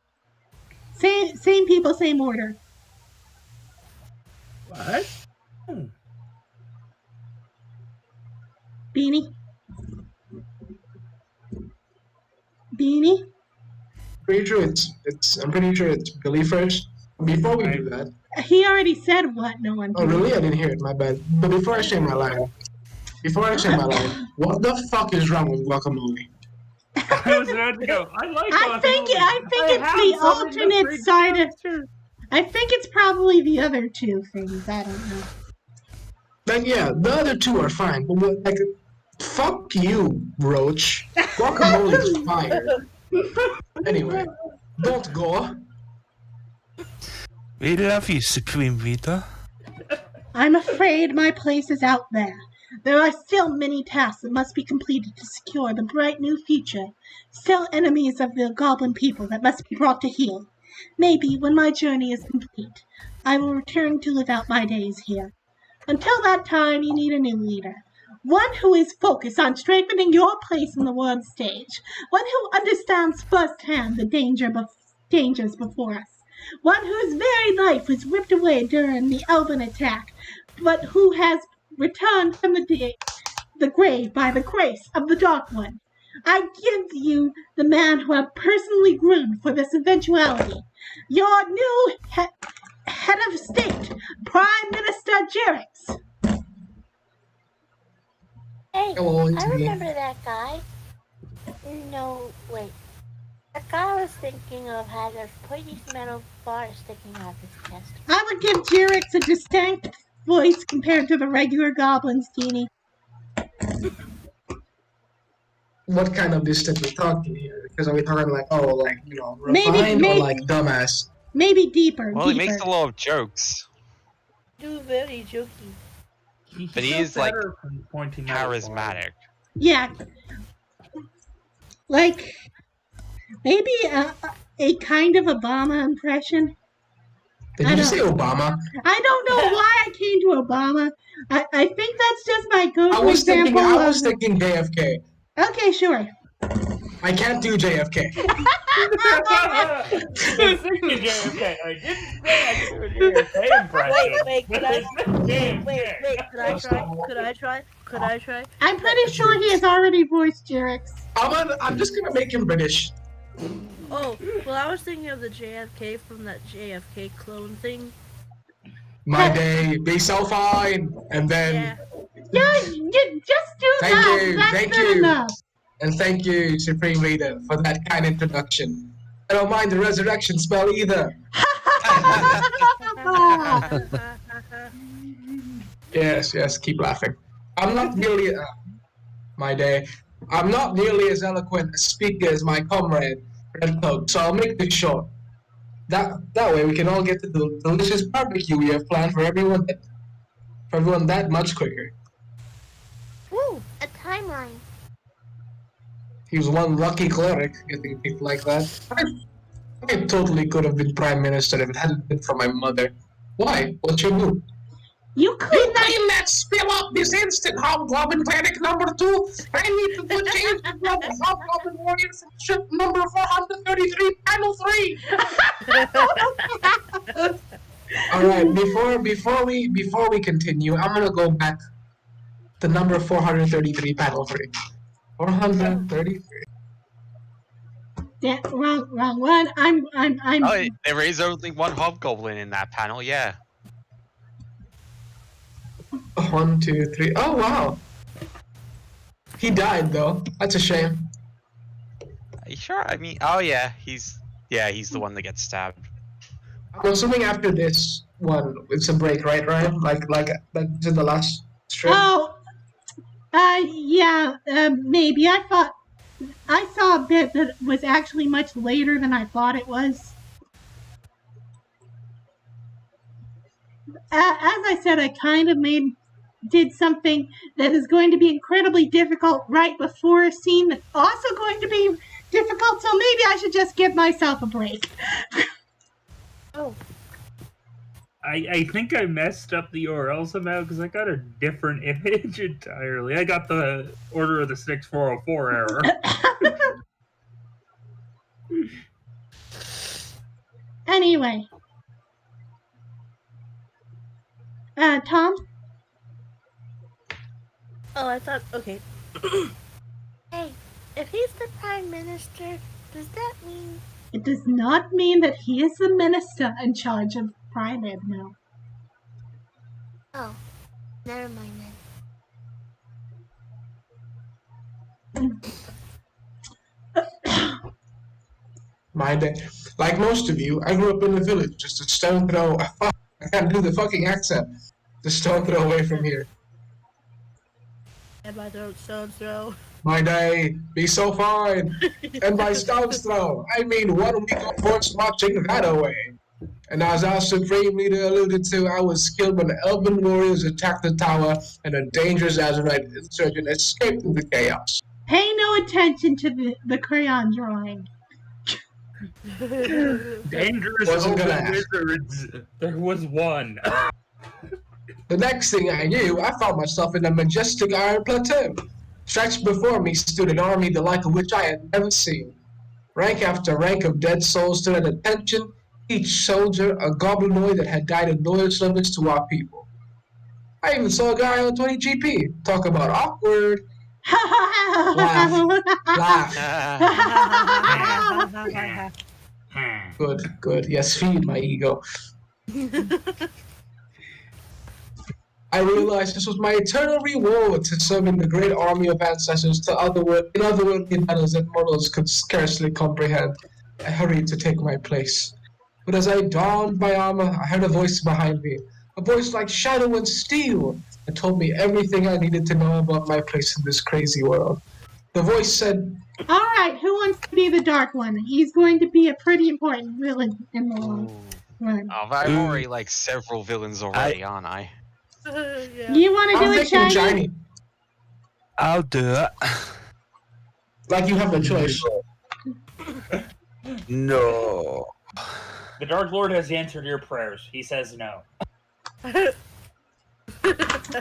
Same people, same order. What? Beanie? Beanie? I'm pretty sure it's Billy first. Before we do that. He already said what? No one. Oh, really? I didn't hear it. My bad. But before I say my line, what the fuck is wrong with guacamole? I was about to go. I like I think it's the alternate side of. I think it's probably the other two things. I don't know. Like, yeah, the other two are fine, but like, fuck you, Roach. Guacamole's fire. Anyway, don't go. We love you, Supreme Reader. I'm afraid my place is out there. There are still many tasks that must be completed to secure the bright new future. Still enemies of the goblin people that must be brought to heel. Maybe when my journey is complete, I will return to live out my days here. Until that time, you need a new leader. One who is focused on strengthening your place in the world stage. One who understands firsthand the dangers before us. One whose very life was ripped away during the Elven attack, but who has returned from the grave by the grace of the Dark One. I give you the man who I personally groomed for this eventuality. Your new head of state, Prime Minister Jirix. Hey, Hello, it's I me. remember that guy. No, wait. The guy I was thinking of had a pointy metal bar sticking out of his chest. I would give Jirix a distinct voice compared to the regular goblins, Teeny. What kind of distant we talking here? Because are we talking like, Maybe- refined maybe- or like dumbass? Maybe deeper. Well, he deeper. makes a lot of jokes. Do very jokey. But he feels is, like, better from pointing out his bar. Charismatic. Yeah. Like, maybe a kind of Obama impression. Did I you don't- say Obama? I don't know why I came to Obama. I think that's just my go-to I was example thinking JFK. Okay, sure. I can't do JFK. JFK. I didn't say I could do a JFK impression. Wait, could I? JFK. Wait, could I try? Could I try? I'm pretty sure he has already voiced Jirix. I'm just gonna make him British. Oh, well, I was thinking of the JFK from that JFK clone thing. My day, be so fine, and then Yeah. Yeah, you just do Thank that. you, That's thank good you. enough. and thank you, Supreme Leader, for that kind introduction. I don't mind the resurrection spell either. Yes, keep laughing. I'm not nearly my day. I'm not nearly as eloquent a speaker as my comrade Redcoat, so I'll make this short. That way we can all get to the delicious barbecue we have planned for everyone that much quicker. Woo! A timeline. He was one lucky cleric getting picked like that. I totally could have been Prime Minister if it hadn't been for my mother. Why? What's your move? You clean that. clean that spill up this instant, Hobgoblin Panic number 2. I need to go change the global Hobgoblin Warrior from ship number 433, panel 3. Alright, before we continue, I'm gonna go back to number 433, panel 3. 433. Yeah, wrong one. I'm. Oh, there is only one hobgoblin in that panel, yeah. 1, 2, 3. Oh wow. He died though. That's a shame. Are you sure? I mean, oh yeah, he's the one that gets stabbed. I'm assuming after this one, it's a break, right, Ryan? Like this is the last strip. Oh, yeah. Maybe I saw a bit that was actually much later than I thought it was. As I said, I kind of did something that is going to be incredibly difficult right before a scene that's also going to be difficult, so maybe I should just give myself a break. Oh, I think I messed up the URL somehow because I got a different image entirely. I got the Order of the 6404 error. Anyway. Tom? oh, I thought. Okay. Hey, if he's the prime minister, does that mean? It does not mean that he is the minister in charge of Prime now. Oh, never mind then. My day. Like most of you, I grew up in the village, just a stone throw. I can't do the fucking accent. The stone throw away from here. And my throat stone's throw. My day, be so fine. And my stone's throw. I mean, what are we going for marching that away? And as our Supreme Leader alluded to, I was killed when the Elven warriors attacked the tower and a dangerous Azurite insurgent escaped into chaos. Pay no attention to the crayon drawing. Dangerous Wasn't gonna open ask. wizards. There was one. The next thing I knew, I found myself in a majestic iron plateau. Stretched before me stood an army the like of which I had never seen. Rank after rank of dead souls stood at attention, each soldier a goblinoid that had died in loyal service to our people. I even saw a guy on 20 GP. Talk about awkward. Laugh. Good, good. Yes, feed my ego. I realized this was my eternal reward to serving the great army of ancestors in otherworldly battles that mortals could scarcely comprehend. I hurried to take my place. But as I donned my armor, I heard a voice behind me, a voice like shadow and steel, that told me everything I needed to know about my place in this crazy world. The voice said, All right, who wants to be the Dark One? He's going to be a pretty important villain in the long run. Oh, but I'm already like several villains already, aren't I? Yeah. You want to I'm do it, thinking Shiny? shiny. I'll do it. Like you have a choice. No. The Dark Lord has answered your prayers. He says no. It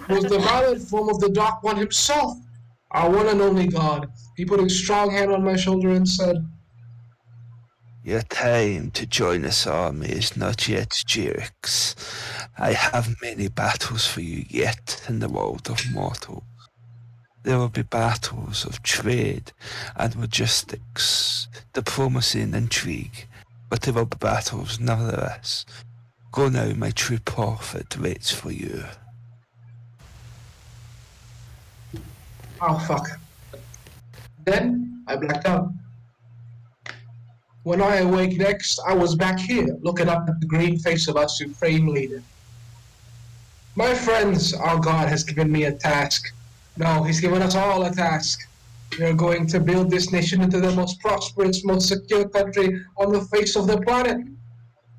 was the violent form of the Dark One himself, our one and only God. He put his strong hand on my shoulder and said, Your time to join this army is not yet, Jyrix. I have many battles for you yet in the world of mortals. There will be battles of trade and logistics, diplomacy and intrigue, but there will be battles nevertheless. Go now, my true prophet waits for you. oh fuck. Then I blacked out. When I awake next, I was back here, looking up at the green face of our supreme leader. My friends, our God has given me a task. No, he's given us all a task. We are going to build this nation into the most prosperous, most secure country on the face of the planet.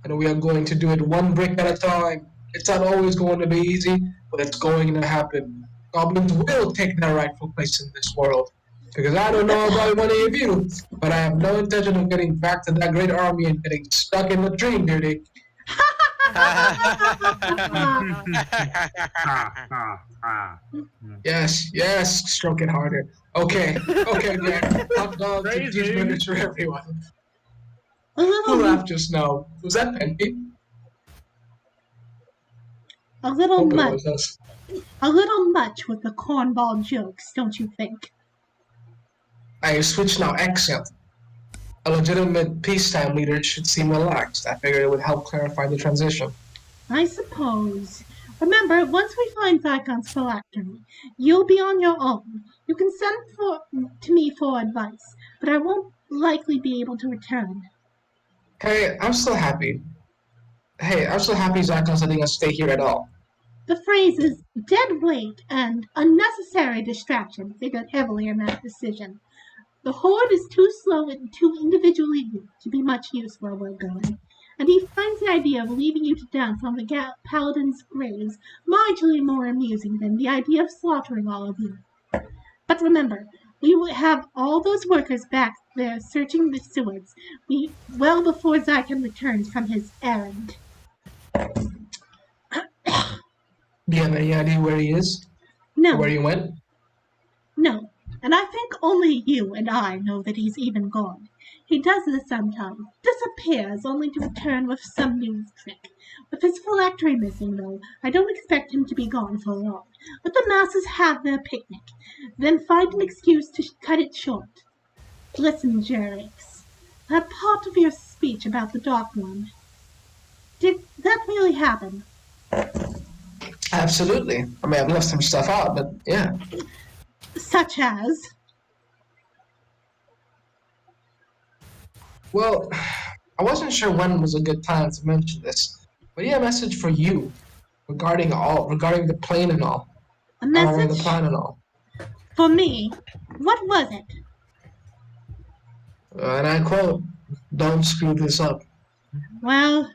And we are going to do it one brick at a time. It's not always going to be easy, but it's going to happen. Goblins will take their rightful place in this world. Because I don't know about any of you, but I have no intention of getting back to that great army and getting stuck in the dream duty. Yes, yes, stroke it harder. Okay, man. Hot dog to Crazy. cheeseburgers for everyone. A Who little, laughed just now? Was that Penny? a little Hope it much, was us. a little much with the cornball jokes, don't you think? I switched now accent. A legitimate peacetime leader should seem relaxed. I figured it would help clarify the transition. I suppose. Remember, once we find Zykon's phylactery, you'll be on your own. You can send to me for advice, but I won't likely be able to return. Hey, I'm still happy. Zakon's letting us stay here at all. The phrases dead weight and unnecessary distraction figured heavily in that decision. The Horde is too slow and too individually weak to be much use where we're going, and he finds the idea of leaving you to dance on the paladin's graves marginally more amusing than the idea of slaughtering all of you. But remember, we will have all those workers back there searching the sewers well before Zykon returns from his errand. Do you have any idea where he is? Or No, where he went? no, and I think only you and I know that he's even gone. He does this sometimes, disappears only to return with some new trick. With his phylactery missing, though, I don't expect him to be gone for long. Let the masses have their picnic, then find an excuse to cut it short. Listen, Jyrix, that part of your speech about the Dark One, did that really happen? Absolutely. I mean, I've left some stuff out, but yeah. Such as? Well, I wasn't sure when was a good time to mention this, but he had a message for you regarding the plane and all. A The message? plan and all. For me? What was it? And I quote, "Don't screw this up." Well,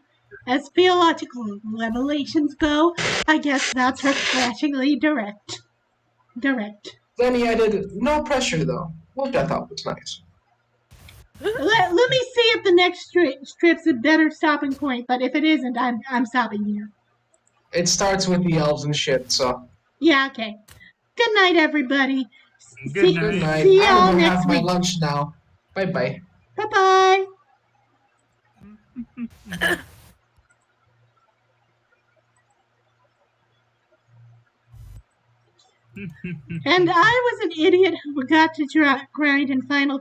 as theological revelations go, I guess that's refreshingly direct. Then he added, "No pressure though," which I thought was nice. Let me see if the next strip's a better stopping point, but if it isn't, I'm stopping here. It starts with the elves and shit, so. Yeah, okay. Good night, everybody. Good Good night. night. See I'm y'all gonna go next have my week. lunch now. Bye bye. Bye-bye. And I was an idiot who forgot to grind in Final